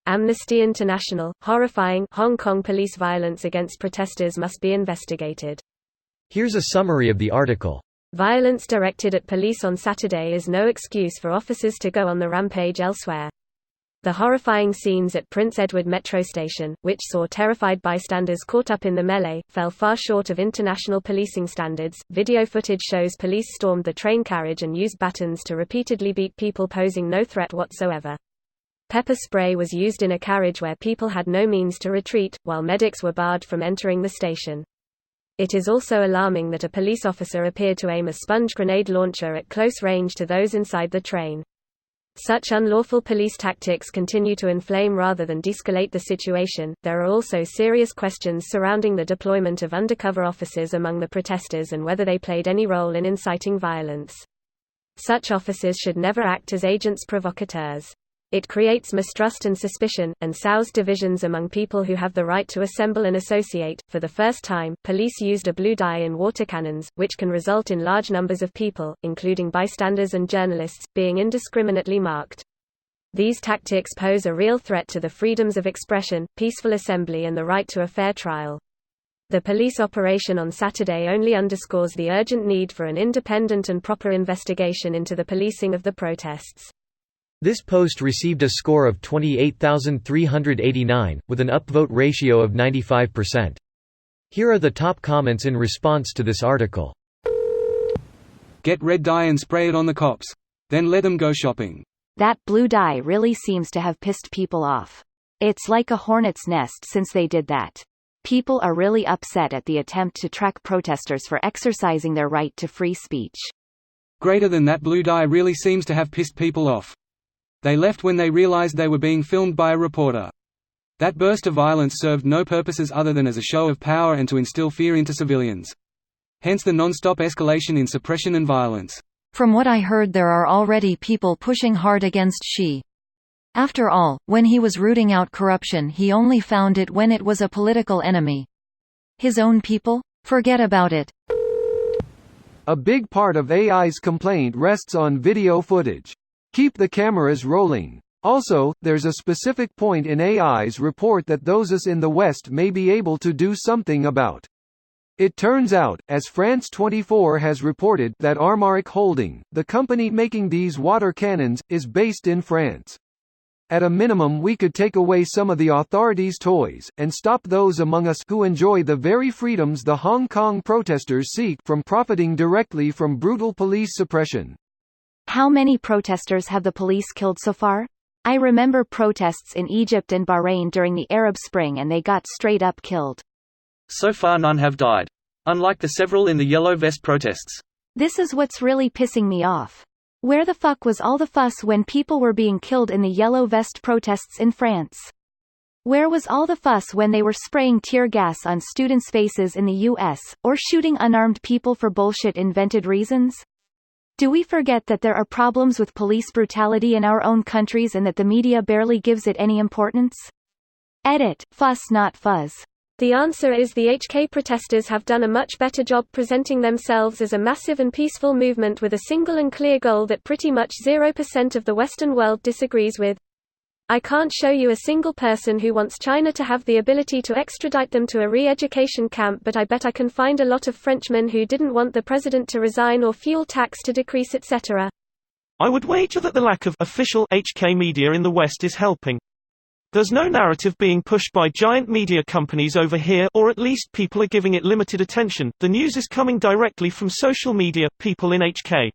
Amnesty International, horrifying Hong Kong police violence against protesters must be investigated. Here's a summary of the article. Violence directed at police on Saturday is no excuse for officers to go on the rampage elsewhere. The horrifying scenes at Prince Edward Metro Station, which saw terrified bystanders caught up in the melee, fell far short of international policing standards. Video footage shows police stormed the train carriage and used batons to repeatedly beat people posing no threat whatsoever. Pepper spray was used in a carriage where people had no means to retreat, while medics were barred from entering the station. It is also alarming that a police officer appeared to aim a sponge grenade launcher at close range to those inside the train. Such unlawful police tactics continue to inflame rather than de-escalate the situation. There are also serious questions surrounding the deployment of undercover officers among the protesters and whether they played any role in inciting violence. Such officers should never act as agents provocateurs. It creates mistrust and suspicion, and sows divisions among people who have the right to assemble and associate. For the first time, police used a blue dye in water cannons, which can result in large numbers of people, including bystanders and journalists, being indiscriminately marked. These tactics pose a real threat to the freedoms of expression, peaceful assembly, and the right to a fair trial. The police operation on Saturday only underscores the urgent need for an independent and proper investigation into the policing of the protests. This post received a score of 28,389, with an upvote ratio of 95%. Here are the top comments in response to this article. Get red dye and spray it on the cops. Then let them go shopping. That blue dye really seems to have pissed people off. It's like a hornet's nest since they did that. People are really upset at the attempt to track protesters for exercising their right to free speech. Greater than that, blue dye really seems to have pissed people off. They left when they realized they were being filmed by a reporter. That burst of violence served no purposes other than as a show of power and to instill fear into civilians. Hence the non-stop escalation in suppression and violence. From what I heard, there are already people pushing hard against Xi. After all, when he was rooting out corruption, he only found it when it was a political enemy. His own people? Forget about it. A big part of AI's complaint rests on video footage. Keep the cameras rolling. Also, there's a specific point in AI's report that those us in the West may be able to do something about. It turns out, as France 24 has reported, that Armaric Holding, the company making these water cannons, is based in France. At a minimum, we could take away some of the authorities' toys, and stop those among us who enjoy the very freedoms the Hong Kong protesters seek from profiting directly from brutal police suppression. How many protesters have the police killed so far? I remember protests in Egypt and Bahrain during the Arab Spring and they got straight up killed. So far none have died. Unlike the several in the Yellow Vest protests. This is what's really pissing me off. Where the fuck was all the fuss when people were being killed in the Yellow Vest protests in France? Where was all the fuss when they were spraying tear gas on students' faces in the US, or shooting unarmed people for bullshit invented reasons? Do we forget that there are problems with police brutality in our own countries and that the media barely gives it any importance? Edit, fuss not fuzz. The answer is the HK protesters have done a much better job presenting themselves as a massive and peaceful movement with a single and clear goal that pretty much 0% of the Western world disagrees with. I can't show you a single person who wants China to have the ability to extradite them to a re-education camp, but I bet I can find a lot of Frenchmen who didn't want the president to resign or fuel tax to decrease, etc. I would wager that the lack of official HK media in the West is helping. There's no narrative being pushed by giant media companies over here, or at least people are giving it limited attention. The news is coming directly from social media, people in HK.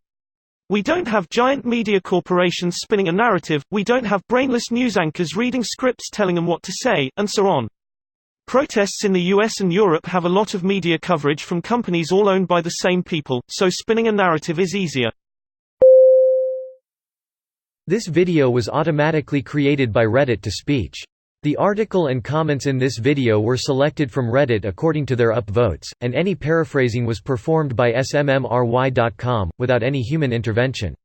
We don't have giant media corporations spinning a narrative, we don't have brainless news anchors reading scripts telling them what to say, and so on. Protests in the US and Europe have a lot of media coverage from companies all owned by the same people, so spinning a narrative is easier. This video was automatically created by Reddit to speech. The article and comments in this video were selected from Reddit according to their upvotes, and any paraphrasing was performed by smmry.com, without any human intervention.